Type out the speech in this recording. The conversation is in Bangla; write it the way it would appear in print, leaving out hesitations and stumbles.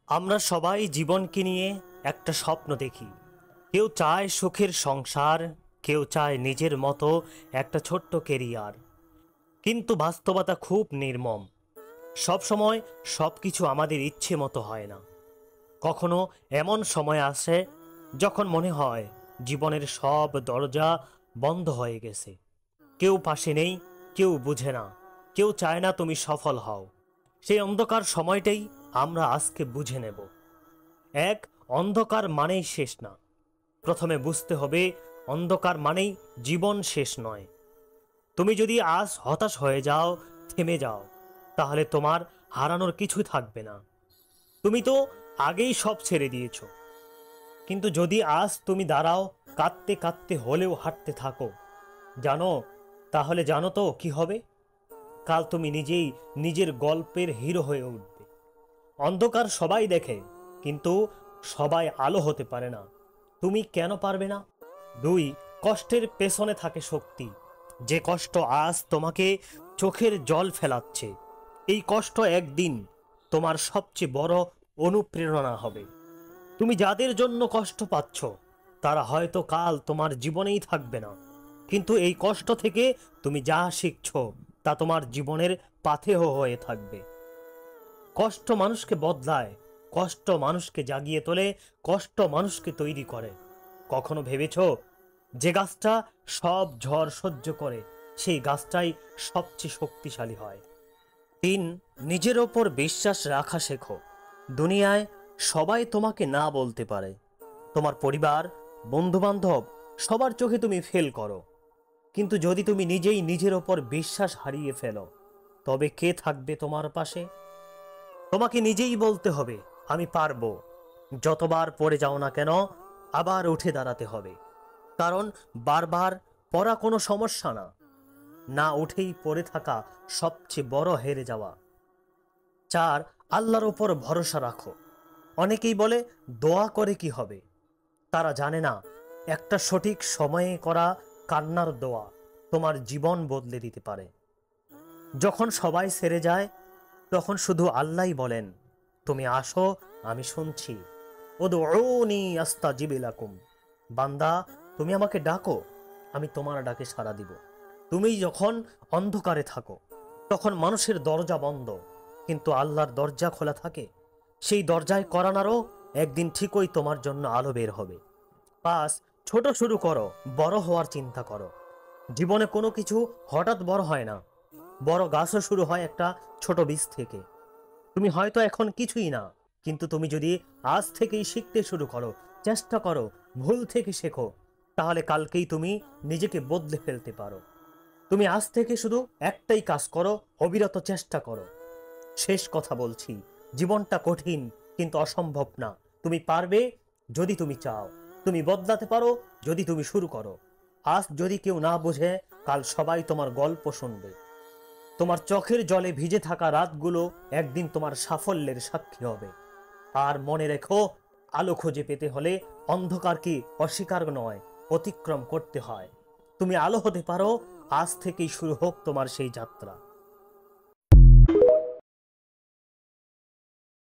আমরা সবাই জীবনকে নিয়ে একটা স্বপ্ন দেখি। কেউ চায় সুখের সংসার, কেউ চায় নিজের মতো একটা ছোট্ট কেরিয়ার। কিন্তু বাস্তবতা খুব নির্মম। সবসময় সব কিছু আমাদের ইচ্ছে মতো হয় না। কখনো এমন সময় আসে যখন মনে হয় জীবনের সব দরজা বন্ধ হয়ে গেছে। কেউ পাশে নেই, কেউ বুঝে না, কেউ চায় না তুমি সফল হও। সেই অন্ধকার সময়টাই আমরা আজকে বুঝে নেব। এক, অন্ধকার মানেই শেষ না। প্রথমে বুঝতে হবে অন্ধকার মানেই জীবন শেষ নয়। তুমি যদি আজ হতাশ হয়ে যাও, থেমে যাও, তাহলে তোমার হারানোর কিছুই থাকবে না। তুমি তো আগেই সব ছেড়ে দিয়েছো। কিন্তু যদি আজ তুমি দাঁড়াও, কাঁদতে কাঁদতে হলেও হাঁটতে থাকো, জানো, তাহলে জানো তো কি হবে? কাল তুমি নিজেই নিজের গল্পের হিরো হয়ে উঠবে। অন্ধকার সবাই দেখে, কিন্তু সবাই আলো হতে পারে না। তুমি কেন পারবে না? দুই, কষ্টের পেছনে থাকে শক্তি। যে কষ্ট আজ তোমাকে চোখের জল ফেলাচ্ছে, এই কষ্ট একদিন তোমার সবচেয়ে বড় অনুপ্রেরণা হবে। তুমি যাদের জন্য কষ্ট পাচ্ছ, তারা হয়তো কাল তোমার জীবনেই থাকবে না, কিন্তু এই কষ্ট থেকে তুমি যা শিখছো তা তোমার জীবনের পাথেয় হয়ে থাকবে। কষ্ট মানুষকে বদলায়, কষ্ট মানুষকে জাগিয়ে তোলে, কষ্ট মানুষকে তৈরি করে। কখনো ভেবেছো যে গাছটা সব ঝড় সহ্য করে, সেই গাছটাই সবচেয়ে শক্তিশালী হয়? তিন, নিজের ওপর বিশ্বাস রাখা শেখো। দুনিয়ায় সবাই তোমাকে না বলতে পারে। তোমার পরিবার, বন্ধু বান্ধব, সবার চোখে তুমি ফেল করো। কিন্তু যদি তুমি নিজেই নিজের ওপর বিশ্বাস হারিয়ে ফেলো, তবে কে থাকবে তোমার পাশে? তোমাকে নিজেই বলতে হবে, আমি পারবো। যতবার পড়ে যাও না কেন, আবার উঠে দাঁড়াতে হবে। কারণ বারবার পড়া কোনো সমস্যা না, না উঠেই পড়ে থাকা সবচেয়ে বড় হেরে যাওয়া। চার, আল্লাহর ওপর ভরসা রাখো। অনেকেই বলে দোয়া করে কি হবে? তারা জানে না একটা সঠিক সময়ে করা কান্নার দোয়া তোমার জীবন বদলে দিতে পারে। যখন সবাই সেরে যায়, তখন শুধু আল্লাহই বলেন, তুমি আসো, আমি শুনছি। উদউনি আস্তাজিব লাকুম। বান্দা, তুমি আমাকে ডাকো, আমি তোমার ডাকে সাড়া দিব। তুমি যখন অন্ধকারে থাকো, তখন মানুষের দরজা বন্ধ, কিন্তু আল্লাহর দরজা খোলা থাকে। সেই দরজায় করানারও একদিন ঠিকই তোমার জন্য আলো বের হবে। পাঁচ, ছোট শুরু করো, বড় হওয়ার চিন্তা করো। জীবনে কোনো কিছু হঠাৎ বড় হয় না। বড় গাছও শুরু হয় একটা ছোট বীজ থেকে। তুমি হয়তো এখন কিছুই না, কিন্তু তুমি যদি আজ থেকেই শিখতে শুরু করো, চেষ্টা করো, ভুল থেকে শেখো, তাহলে কালকেই তুমি নিজেকে বদলে ফেলতে পারো। তুমি আজ থেকে শুধু একটাই কাজ করো, অবিরত চেষ্টা করো। শেষ কথা বলছি, জীবনটা কঠিন কিন্তু অসম্ভব না। তুমি পারবে যদি তুমি চাও। তুমি বদলাতে পারো যদি তুমি শুরু করো। আজ যদি কেউ না বোঝে, কাল সবাই তোমার গল্প শুনবে। তোমার চোখের জলে ভিজে থাকা রাতগুলো একদিন তোমার সাফল্যের সাক্ষী হবে। আর মনে রেখো, আলো খুঁজে পেতে হলে অন্ধকারকে অস্বীকার নয়, অতিক্রম করতে হয়। তুমি আলো হতে পারো, আজ থেকেই শুরু হোক তোমার সেই যাত্রা।